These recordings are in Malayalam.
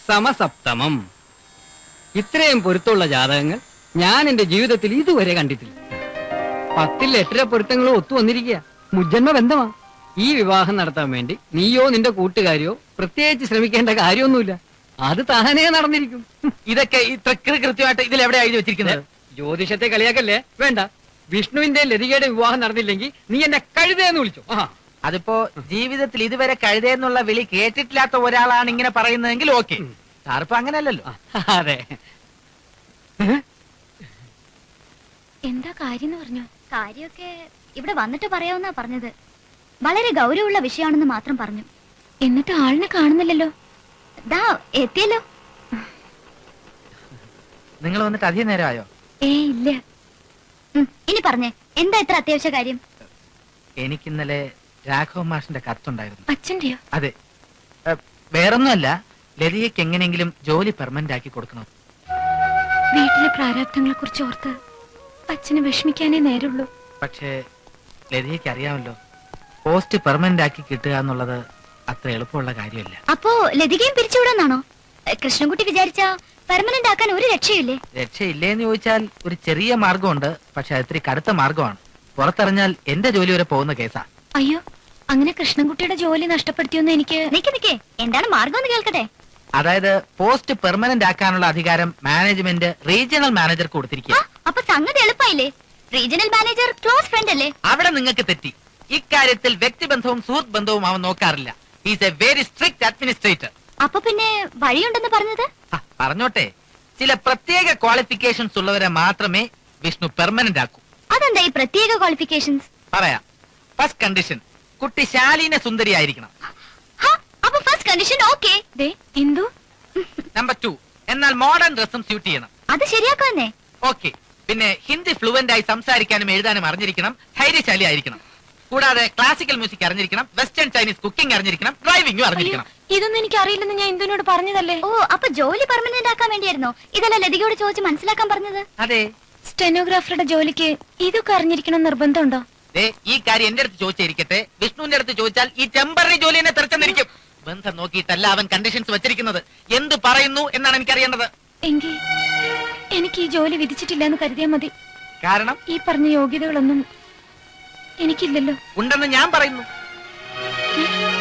സമസപ്തമം. ഇത്രയും പൊരുത്തമുള്ള ജാതകങ്ങൾ ഞാൻ എന്റെ ജീവിതത്തിൽ ഇതുവരെ കണ്ടിട്ടില്ല. 10ൽ 8 പൊരുത്തങ്ങളും ഒത്തു വന്നിരിക്കുക. മുജ്ജന്മ ബന്ധമാ. ഈ വിവാഹം നടത്താൻ വേണ്ടി നീയോ നിന്റെ കൂട്ടുകാരിയോ പ്രത്യേകിച്ച് ശ്രമിക്കേണ്ട കാര്യമൊന്നുമില്ല. അത് താനേ നടന്നിരിക്കും. ഇതൊക്കെ ഇത്ര കൃത്യമായിട്ട് ഇതിലെവിടെ എഴുതി വെച്ചിരിക്കുന്നത്? ജ്യോതിഷത്തെ കളിയാക്കല്ലേ. വേണ്ട. വിഷ്ണുവിന്റെ ലതികയുടെ വിവാഹം നടന്നില്ലെങ്കിൽ നീ എന്നെ കഴുതയെന്ന് വിളിച്ചു. അതിപ്പോ ജീവിതത്തിൽ ഇതുവരെ കഴുതയെന്നുള്ള വിളി കേട്ടിട്ടില്ലാത്ത ഒരാളാണ് ഇങ്ങനെ പറയുന്നതെങ്കിൽ ഓക്കെ. സാറിപ്പോ അങ്ങനെയല്ലല്ലോ. അതെ. എന്താ കാര്യം പറഞ്ഞു? കാര്യമൊക്കെ ഇവിടെ വന്നിട്ട് പറയാമെന്നാ പറഞ്ഞത്. വളരെ ഗൗരവമുള്ള വിഷയമാണെന്ന് മാത്രം പറഞ്ഞു. എന്നിട്ട് ആളിനെ കാണുന്നില്ലല്ലോ. ദാ എത്തിയല്ലോ. നിങ്ങൾ വന്നിട്ട് അധികം നേരമായോ? ഇല്ല. ഇനി പറഞ്ഞേ, എന്താ ഇത്ര അത്യാവശ്യ കാര്യം? എനിക്കിന്നലെ രാഘവ മാഷിന്റെ കത്തുണ്ടായിരുന്നു. അച്ഛന്റെയോ? അതെ. വേറൊന്നുമല്ല, ലതികയ്ക്ക് എങ്ങനെയെങ്കിലും ജോലി പെർമനന്റ് ആക്കി കൊടുക്കണം. വീട്ടിലെ പ്രാരാബ്ദങ്ങളെ കുറിച്ച് ഓർത്ത് അച്ഛന് വിഷമിക്കാനേ നേരുള്ളൂ. പക്ഷേ ലതികയ്ക്ക് അറിയാമല്ലോ, പോസ്റ്റ് പെർമനന്റ് ആക്കി കിട്ടുക എന്നുള്ളത് അത്ര എളുപ്പമുള്ള കാര്യമല്ല. അപ്പോ ലതികയും പിരിച്ചുവിടാന്നാണോ? കൃഷ്ണൻകുട്ടി വിചാരിച്ച പെർമനന്റ് ആക്കാൻ ഒരു രക്ഷയില്ലേ? രക്ഷയില്ലേന്ന് ചോദിച്ചാൽ ഒരു ചെറിയ മാർഗമുണ്ട്. പക്ഷെ അത് ഇത്തിരി കടുത്ത മാർഗമാണ്. പുറത്തിറങ്ങിയാൽ എന്റെ ജോലി വരെ പോകുന്ന കേസാ. അയ്യോ, അങ്ങനെ കൃഷ്ണൻകുട്ടിയുടെ ജോലി നഷ്ടപ്പെടുത്തിയൊന്നും എനിക്ക്. നിക്കേ, എന്താണ് മാർഗം എന്ന് കേൾക്കട്ടെ. അതായത് പോസ്റ്റ് പെർമനന്റ് ആക്കാനുള്ള അധികാരം മാനേജ്മെന്റ് റീജിയണൽ മാനേജർക്ക് കൊടുത്തിരിക്കുക. അപ്പൊ സംഗതി എളുപ്പമായില്ലേ? റീജിയണൽ മാനേജർ ക്ലോസ് ഫ്രണ്ട് അല്ലേ? അവിടെ നിങ്ങൾക്ക് തെറ്റി. ഇക്കാര്യത്തിൽ വ്യക്തിബന്ധവും സുഹൃത്ത് ബന്ധവും അവൻ നോക്കാറില്ല. Is A very strict administrator. അപ്പൊ പിന്നെ വഴിയുണ്ടെന്ന് പറഞ്ഞത്? പറഞ്ഞോട്ടെ, ചില പ്രത്യേക ക്വാളിഫിക്കേഷൻസ് ഉള്ളവരെ മാത്രമേ വിഷ്ണു പെർമനന്റ് ആക്കൂ. അതെന്താ ഈ പ്രത്യേക ക്വാളിഫിക്കേഷൻസ്? പറയാം. ഫസ്റ്റ് കണ്ടീഷൻ, കുട്ടി ശാലീന സുന്ദരി ആയിരിക്കണം. അപ്പൊ ഫസ്റ്റ് കണ്ടീഷൻ ഓക്കേ. എന്തു? നമ്പർ 2, എന്നാൽ മോഡേൺ ഡ്രസ്സും സ്യൂട്ട് ചെയ്യണം. അത് ശരിയാക്കാന്നേ. ഓക്കെ. പിന്നെ ഹിന്ദി ഫ്ലുവന്റ് ആയി സംസാരിക്കാനും എഴുതാനും അറിഞ്ഞിരിക്കണം. ധൈര്യശാലി ആയിരിക്കണം. കൂടാതെ ക്ലാസിക്കൽ മ്യൂസിക് അറിഞ്ഞിരിക്കണം. വെസ്റ്റേൺ ചൈനീസ് കുക്കിംഗ് അറിഞ്ഞിരിക്കണം. ഡ്രൈവിംഗും അറിഞ്ഞിരിക്കണം. ഇതൊന്നും എനിക്ക് അറിയില്ലെന്ന് ഞാൻ ഇന്ദുവിനോട് പറഞ്ഞതല്ലേ. ഓ, അപ്പൊ ജോലി പെർമനന്റ് ആക്കാൻ വേണ്ടിയായിരുന്നോ ഇതല്ല ലതികയോട് ചോദിച്ച് മനസ്സിലാക്കാൻ പറഞ്ഞത്? അതെ. സ്റ്റെനോഗ്രാഫറുടെ ജോലിക്ക് ഇതൊക്കെ അറിഞ്ഞിരിക്കണം നിർബന്ധമുണ്ടോ? ഈ കാര്യം എന്റെ അടുത്ത് ചോദിച്ചിരിക്കട്ടെ. വിഷ്ണുവിന്റെ അടുത്ത് ചോദിച്ചാൽ ഈ ടെമ്പററി ജോലി എന്നെ തെറിച്ചെന്നിരിക്കും. ബന്ധം നോക്കിയിട്ടല്ല അവൻ കണ്ടീഷൻസ് വെച്ചിരിക്കുന്നത്. എന്ത് പറയുന്നു എന്നാണ് എനിക്കറിയേണ്ടത്. എങ്കിൽ എനിക്ക് ഈ ജോലി വിധിച്ചിട്ടില്ല എന്ന് കരുതിയാൽ മതി. കാരണം ഈ പറഞ്ഞ യോഗ്യതകളൊന്നും എനിക്കില്ലല്ലോ. ഉണ്ടെന്ന് ഞാൻ പറയുന്നു.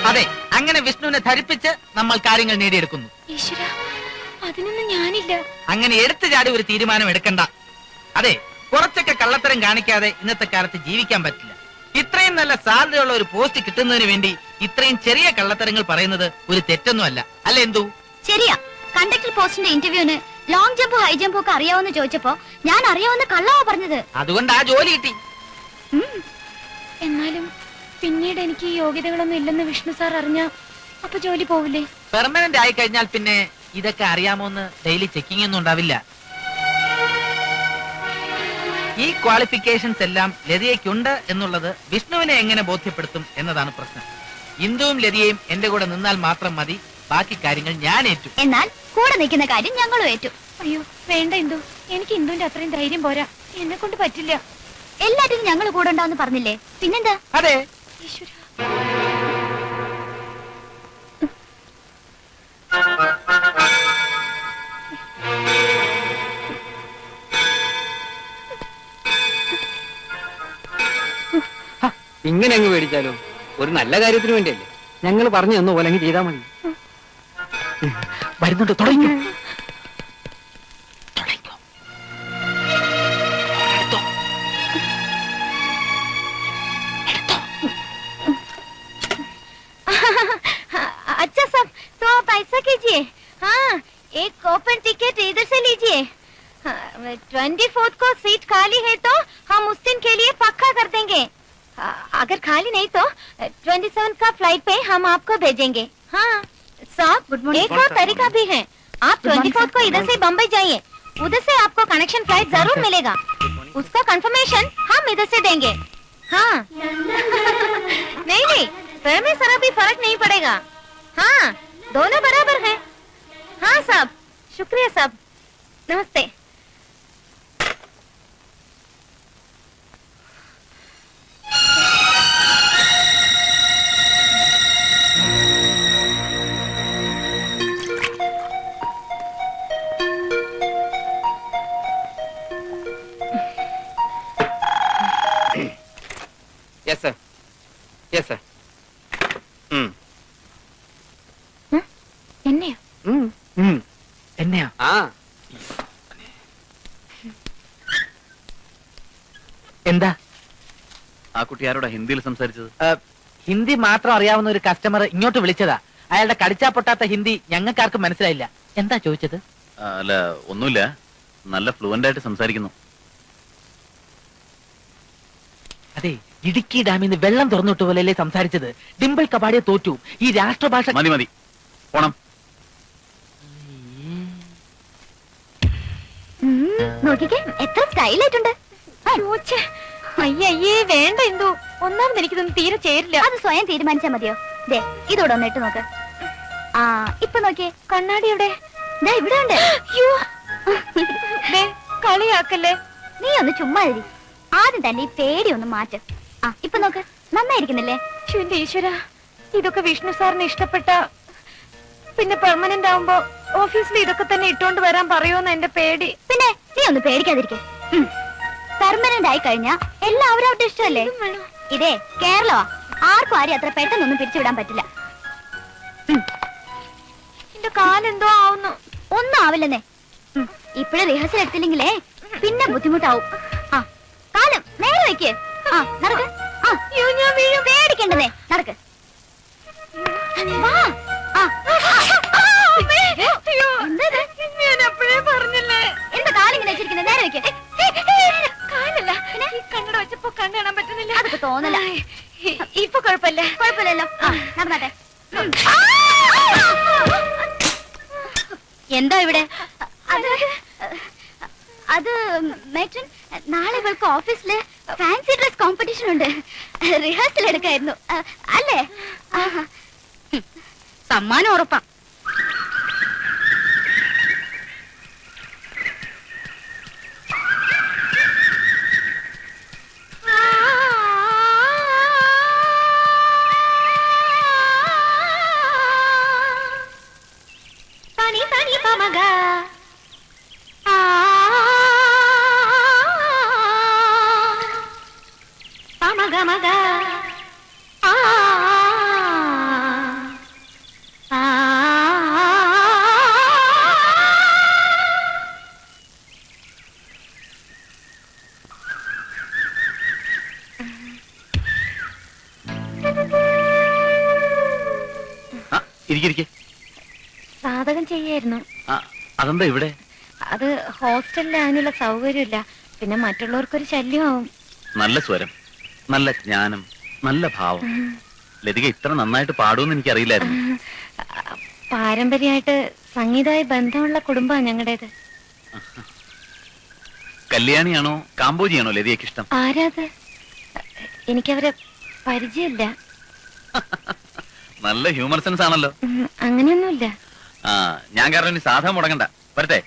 അതെ, അങ്ങനെ വിഷ്ണുവിനെ ധരിപ്പിച്ച് നമ്മൾ കാര്യങ്ങൾ നേടിയെടുക്കുന്നു. ഈശ്വര, അതിനൊന്നും ഞാനില്ല. അങ്ങനെ എടുത്തു ചാടി ഒരു തീരുമാനം എടുക്കണ്ട. അതെ, കുറച്ചൊക്കെ കള്ളത്തരം കാണിക്കാതെ ഇന്നത്തെ കാലത്ത് ജീവിക്കാൻ പറ്റില്ല. ഇത്രയും നല്ല സാധ്യതയുള്ള ഒരു പോസ്റ്റ് കിട്ടുന്നതിന് വേണ്ടി ഇത്രയും ചെറിയ കള്ളത്തരങ്ങൾ പറയുന്നത് ഒരു തെറ്റൊന്നുമല്ല. അല്ല എന്തു? ശരിയാ. കണ്ടക്ടർ പോസ്റ്റിന്റെ ഇന്റർവ്യൂവിന് ലോങ് ജമ്പ് ഹൈ ജമ്പ് ഒക്കെ അറിയാവുന്ന ചോദിച്ചപ്പോ ഞാൻ അറിയാവുന്ന കള്ളാവാ പറഞ്ഞത്. അതുകൊണ്ട് ആ ജോലി കിട്ടി. എന്നാലും പിന്നീട് എനിക്ക് ഈ യോഗ്യതകളൊന്നും ഇല്ലെന്ന് വിഷ്ണു സാർ അറിഞ്ഞ അപ്പൊ ജോലി പോവില്ലേ? പെർമനന്റ് ആയി കഴിഞ്ഞാൽ പിന്നെ ഇതൊക്കെ അറിയാമോന്ന് ഡെയിലി ചെക്കിംഗ് ഒന്നും ഉണ്ടാവില്ല. ഈ ക്വാളിഫിക്കേഷൻസ് എല്ലാം ലതികയ്ക്കുണ്ട് എന്നുള്ളത് വിഷ്ണുവിനെ എങ്ങനെ ബോധ്യപ്പെടുത്തും എന്നതാണ് പ്രശ്നം. ഇന്ദുവും ലതികയും എന്റെ കൂടെ നിന്നാൽ മാത്രം മതി. ബാക്കി കാര്യങ്ങൾ ഞാൻ ഏറ്റു. എന്നാൽ കൂടെ നിൽക്കുന്ന കാര്യം ഞങ്ങളും ഏറ്റു. അയ്യോ വേണ്ട ഇന്ദു, എനിക്ക് ഇന്ദുവിന്റെ അത്രയും ധൈര്യം പോരാ. എന്നെ കൊണ്ട് പറ്റില്ല. എല്ലാറ്റിനും ഞങ്ങൾ കൂടെ ഉണ്ടാവുന്ന പറഞ്ഞില്ലേ, പിന്നെന്താ? അതെ. ഈശ്വര, ഇങ്ങനെ അങ്ങ് മേടിച്ചാലോ? ഒരു നല്ല കാര്യത്തിന് വേണ്ടിയല്ലേ. ഞങ്ങൾ പറഞ്ഞു തന്നു പോലെ അങ്ങ് ചെയ്താൽ മതി. വരുന്നുണ്ട്, തുടങ്ങിക്കോ. अच्छा सब तो आप ऐसा कीजिए। हाँ, एक ओपन टिकट इधर से लीजिए। 24 को सीट खाली है तो हम उस दिन के लिए पक्का कर देंगे। अगर खाली नहीं तो 27 का फ्लाइट पे हम आपको भेजेंगे। हाँ साहब, एक और तरीका भी है। आप 24 को इधर से बम्बई जाइए, उधर से आपको कनेक्शन फ्लाइट जरूर मिलेगा। उसका कंफर्मेशन हम इधर से देंगे। हाँ नहीं नहीं, फेयर में जरा भी फर्क नहीं पड़ेगा। हाँ, दोनों बराबर हैं। हाँ साहब, शुक्रिया साहब, नमस्ते। കുട്ടി ആരോടാ ഹിന്ദിയിൽ സംസാരിച്ചത്? ഹിന്ദി മാത്രം അറിയാവുന്ന ഒരു കസ്റ്റമർ ഇങ്ങോട്ട് വിളിച്ചതാ. അയാളുടെ കടിച്ചാ പൊട്ടാത്ത ഹിന്ദി ഞങ്ങൾക്കാർക്കും മനസ്സിലായില്ല. എന്താ ചോദിച്ചത്? അല്ല, ഒന്നുമില്ല. നല്ല ഫ്ലുവന്റ് ആയിട്ട് സംസാരിക്കുന്നു. അതെ, ഇടുക്കി ഡാമിൽ നിന്ന് വെള്ളം തുറന്നിട്ട് പോലെയല്ലേ സംസാരിച്ചത്. ഡിംപിൾ കപാടിയെ തോറ്റു. ഈ രാഷ്ട്രഭാഷ മതി മതി, പോണം. നോക്കിക്കേ, എത്ര സ്റ്റൈലായിട്ടുണ്ട്. അയ്യേ വേണ്ട എന്തോ. ഒന്നാമത് എനിക്കിതൊന്നും തീരെ ചേരില്ല. അത് സ്വയം തീരുമാനിച്ചാ മതിയോ? ദേ ഇതോടെ ഒന്ന് ഇട്ട് നോക്ക്. ആ ഇപ്പൊ നോക്കിയേ, കണ്ണാടി എവിടെ? ദേ ഇവിടെ ഉണ്ട്. കളിയാക്കല്ലേ. നീ ഒന്ന് ചുമ്മാ ഇരി. ആദ്യം തന്നെ ഈ പേടി ഒന്ന് മാറ്റ്. ആ ഇപ്പൊ നോക്ക്, നന്നായിരിക്കുന്നില്ലേ? എന്റെ ഈശ്വര, ഇതൊക്കെ വിഷ്ണു സാറിന് ഇഷ്ടപ്പെട്ട പിന്നെ പെർമനന്റ് ആവുമ്പോ ഓഫീസിൽ ഇതൊക്കെ തന്നെ ഇട്ടോണ്ട് വരാൻ പറയുമെന്ന് എന്റെ പേടി. പിന്നെ നീ ഒന്ന് പേടിക്കാതിരിക്കേ. പെർമനന്റ് ആയി കഴിഞ്ഞാ എല്ലാവരും അവരുടെ ഇഷ്ടമല്ലേ? ഇതേ കേരളമാ, ആർക്കും ആരും അത്ര പെട്ടെന്നൊന്നും പിരിച്ചുവിടാൻ പറ്റില്ല. എന്റെ കാലെന്തോ ആവുന്നു. ഒന്നും ആവില്ലെന്നേ. ഇപ്പഴേ റിഹേഴ്സൽ എടുത്തില്ലെങ്കിലേ പിന്നെ ബുദ്ധിമുട്ടാവും. ആ കാലം നേരെ വയ്ക്ക്. ആ നടക്ക്. ആ ഞാൻ വീഴും. പേടിക്കണ്ടതേ, നടക്ക്. വാ. എന്താ കാലിങ്ങനെ വെച്ചിരിക്കുന്നത്? നേരെ വെക്ക്. കാലല്ല, കണ്ണട വെച്ചപ്പോ കണ്ണ് കാണാൻ പറ്റുന്നില്ല. അതൊക്കെ തോന്നല. ഇപ്പൊ കുഴപ്പമില്ല. കുഴപ്പമില്ലല്ലോ. നടന്നാട്ടെ. എന്താ ഇവിടെ? അത് മേട്രൻ, നാളെ ഇവൾക്ക് ഓഫീസില് ഫാൻസി ഡ്രസ് കോമ്പറ്റീഷൻ ഉണ്ട്. റിഹേഴ്സൽ എടുക്കായിരുന്നു അല്ലേ? സമ്മാനം ഉറപ്പാ. പണി പണി പമഗ പമഗ മഗ ഇരിക്കെ. സാധകം ചെയ്യായിരുന്നു. അതെന്താ ഇവിടെ? അത് ഹോസ്റ്റലിൽ അതിനുള്ള സൗകര്യമില്ല. പിന്നെ മറ്റുള്ളവർക്കൊരു ശല്യമാവും. നല്ല സ്വരം, നല്ല ജ്ഞാനം, നല്ല ഭാവം. ലതിക ഇത്ര നന്നായിട്ട് പാടുമെന്ന് എനിക്കറിയില്ലായിരുന്നു. പാരമ്പര്യമായിട്ട് സംഗീതമായി ബന്ധമുള്ള കുടുംബമാണ് ഞങ്ങളുടേത്. കല്യാണിയാണോ കാമ്പോജിയാണോ ലതികയ്ക്ക് ഇഷ്ടം? ആരാത്? എനിക്കവരെ പരിചയമില്ല. നല്ല ഹ്യൂമർ സെൻസ് ആണല്ലോ. അങ്ങനെയൊന്നുമില്ല. ഞാൻ കാരണം ഇനി സാധനം മുടങ്ങണ്ട. വരട്ടെ.